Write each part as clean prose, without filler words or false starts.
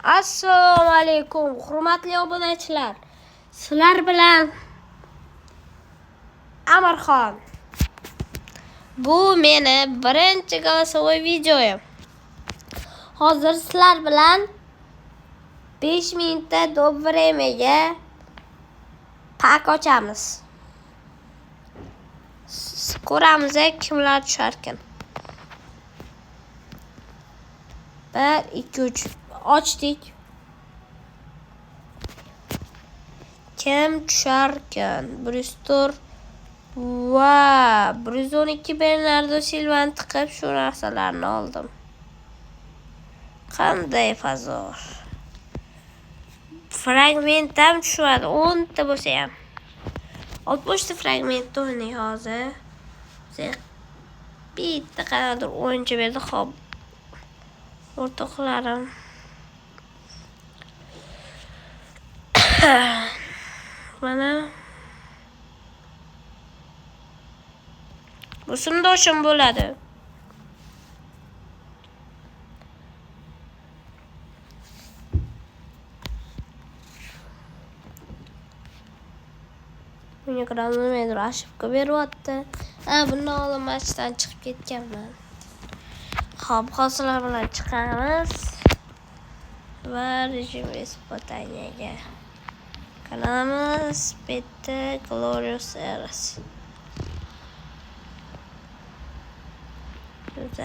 Assalomu alaykum, hurmatli obunachilar. Sizlar bilan Amirxon. Bu meni birinchi голосовой videoyim. Hozir sizlar bilan 5 minutda do времяga pak ochamiz. Ko'ramiz kimlar tushar ekan. 1 2 3 ochdik. Kim tushar ekan? Bristol va 112 Bernardo Silvani tiqib shu narsalarni oldim. Qanday fazor. Fragmentam tushadi. 10 ta bo'lsa ham. 60 ta fragment o'ynay hozir. Bitta qanadir o'yinchi berdi, xo'p. O'rtoqlarim. Mana bu sindoshim bo'ladi. Bunga nimadir ошибка beryapti. Bundan oldin matchdan chiqib ketganman. Xo'p, hozirlar bilan chiqamiz va rejim испытаниyaga. Kanalimiz bitta Glorious Eras.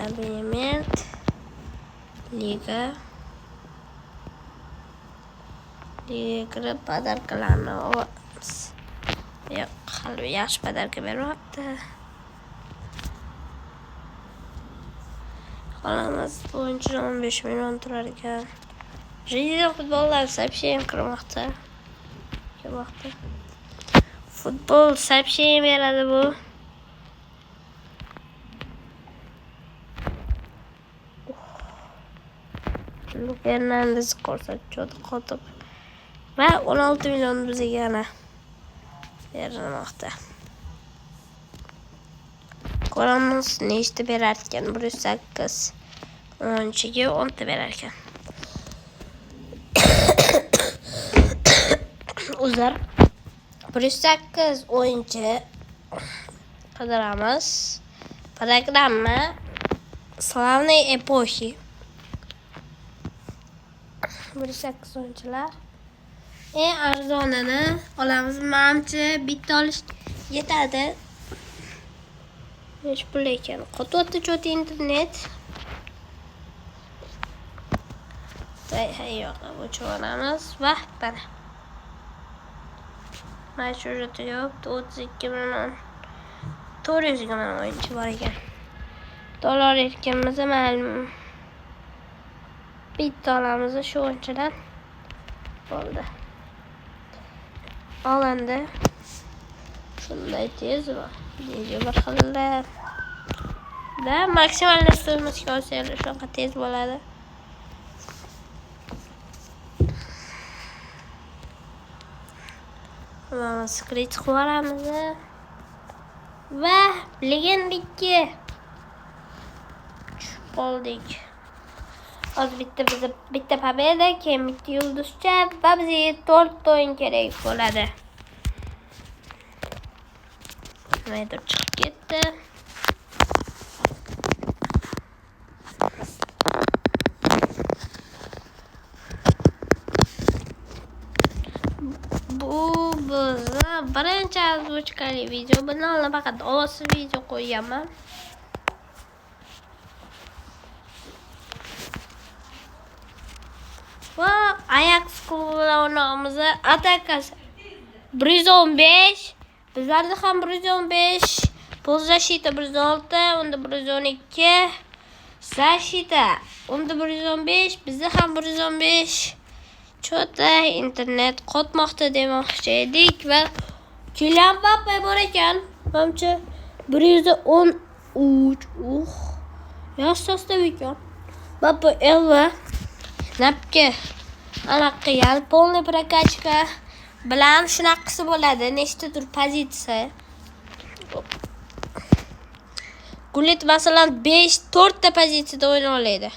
Abonnement Liga kirib podarkalarni olamiz. Yo'q, hali yaxshi podarka beryapti. Qolamiz bo'yicha 15 million turar ekan. Жизнь futbollar сообщением kirmoqda. Futbol soобщение beradi bu. Fernandes ko'rsatuvda qotib va 16 million bizga yana berilmoqda. Ko'ramiz nechta berar ekan. 108 10chiga 10 ta berar ekan. Uzar 108 o'yinchi qidiramiz. Programma Slavniy epoxi. 108 o'yinchilar. Eng arzonini olamiz. Menimcha bitta olish yetadi. Hech pul ekan. Qo'tyapti cho'ti internet. Yo'q, bu cho'ramiz va mana. Match ücreti yo'q. 32 million 400 million o'yinchi bor ekan. Dollar erkamiz ma'lum. Bitta olamiz shu o'yinchidan. Bo'ldi. Olanda shunday tezmi? Nega bir xilda da maksimal stoyimizga olsangiz shunaqa tez bo'ladi. Mana skrit qilamiz va legendikka tushib qoldik. Hozir bitta pobeda, keyin bitta yulduzcha va bizga 4 o'yin kerak bo'ladi. Nimadir chiqib ketdi. Bu bizni birinchi oзвучкali video. Bundan oldin faqat ovozsiz video qo'yganman. Va Ajax klubining atakasi 115. Bizlarda ham 115, Polzashita 106, unda 112, Zashita unda 115, bizda ham 115. Cho'ta internet qotmoqda demoqchi edik va Kylian Mbappe bor ekan. Menimcha 113. Yosh sostavik-on. Mbappe Elva napka anaqa yal polniy prokachka bilan shunaqasi bo'ladi. Nechtadir pozitsiya. Gullit masalan 4 ta pozitsiyada o'ynay oladi.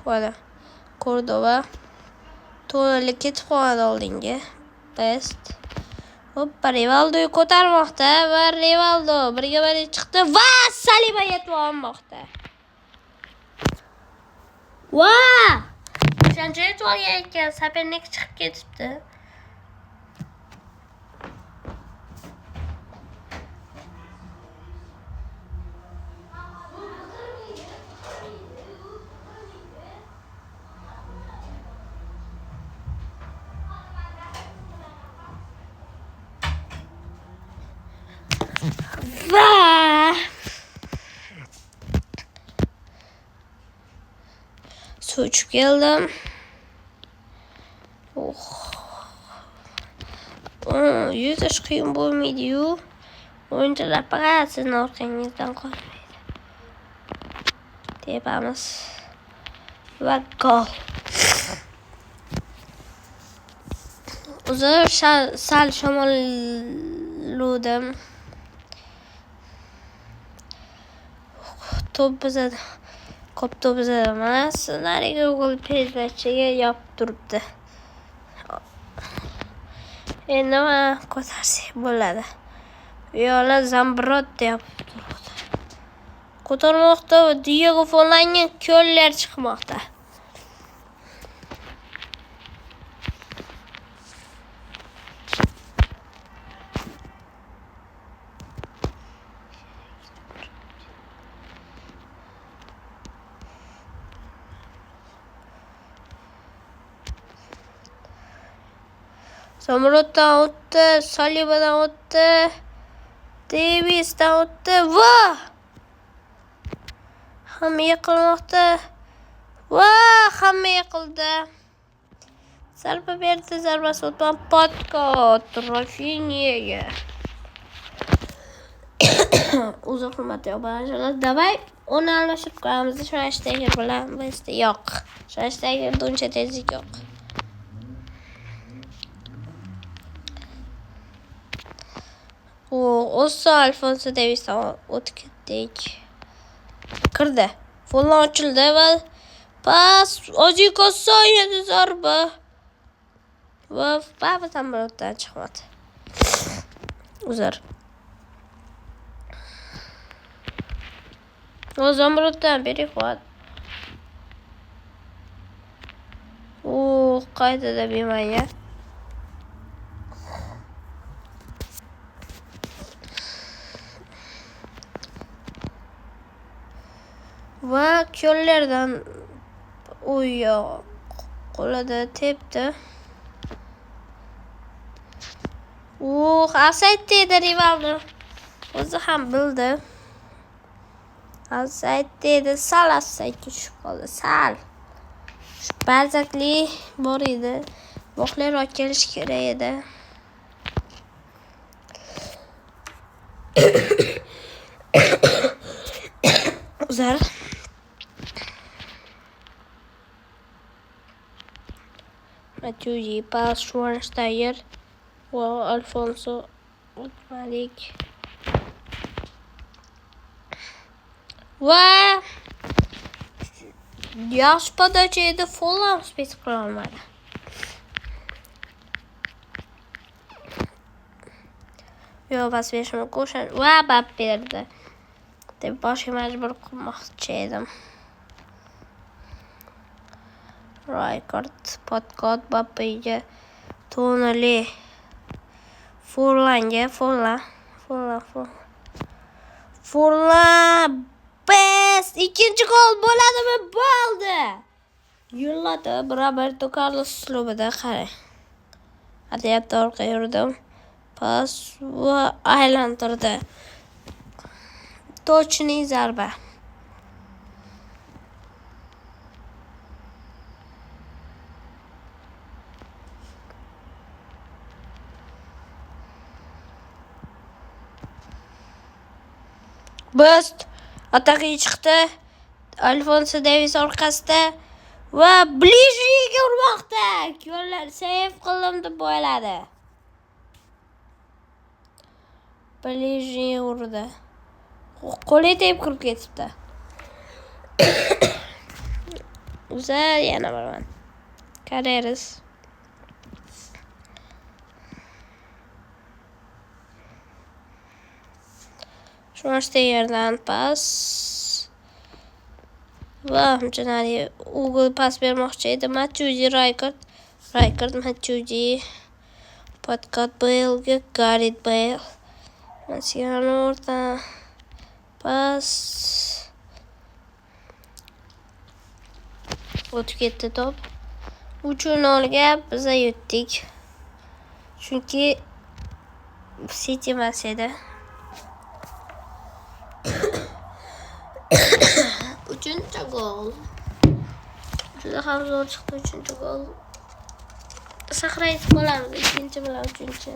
Mana Cordova. Tonali ketib qoladi oldinga. Best. Hoppa, Rivaldo ko'tarmoqda va Rivaldo birga chiqdi va Saliba yetib olmoqda. Va! O'shancha yetib olgan ekan, sopernik chiqib ketibdi. Va! Suçup geldim. Yüzüş qiyin bo'lmaydi-yu. O'yinchilar faqat sizni orqangizdan qolmaydi. Tepamiz. Va gol. Uzr sal shamolludim. Top bizada. Ko'p top bizada emas. Nariga gol pedachiga yopib turibdi. Endi ko'tarsak bo'ladi. Yo'la Zambrot deyapti. Ko'tarmoqda Diego Forlanga ko'llar chiqmoqda. Zambrotdan o'tdi, Salibadan o'tdi, Davisdan o'tdi. Va! Hamma yiqilmoqda. Va! Hamma yiqildi. Zarba berdi, zarbasi o'tgan Podkot Rafinyaga. Uzun hurmatli obunachilar, davay uni almashib qo'yamiz. Shunashdagi bilan bizda yo'q. Shunashdagi uncha tezlik yo'q. O'sa Alfonso Davisdan o'tdik. Kirdi. Fullan ochildi va pas Ozikosoyga zarba. Va baba Zambrotdan chiqmadi. Uzr. Zambrotdan beri qo'yadi. Qaytada bemaya. Va ko'llardan qo'lida tepdi. Offside dedi Rivaldo. O'zi ham bildi. Offside dedi, sal offside tushib qoldi. Sal. Bazakli bor edi. Voqlar kelish kerak edi. Uzar. Matuidi, pas Schwarzenegger va Alfonso Malik. Va yaxshi podacha edi, Fulham spes qila olmadi. Pas berishni qo'shan va bab berdi. Deb boshga majbur qilmoqchi edim. Raykard, Podkot, Bappega, Tonali, Forlanga, Forlan, best! Ikkinchi gol bo'ladimi? Bo'ldi! Yo'lladi Roberto Carlos uslubida qarang. Adiyatda orqa yurdim. Pas va aylantirdi. Точный zarba. Bust ataqiy chiqdi. Alfonso Davis orqasida va Blижнийga urmoqda. Yo'llar save qildim deb bo'ladi. Blижний urdi. Qo'li tep kirib ketibdi. Uzar yana boraman. Qarayrsiz. Shuncha yerdan pas. Va hamchunari Google pas bermoqchi edi. Matuidi Raykard Matuidi. Podkot Bale, Gareth Bale. Marciano o'rtadan pas. O'tib ketdi top. 3-0 biz yutdik. Chunki City emas edi. 3-gol. Juda ham zo'r chiqdi 3-gol. Saqrayib qolamiz 2-chi bilan 3-chi.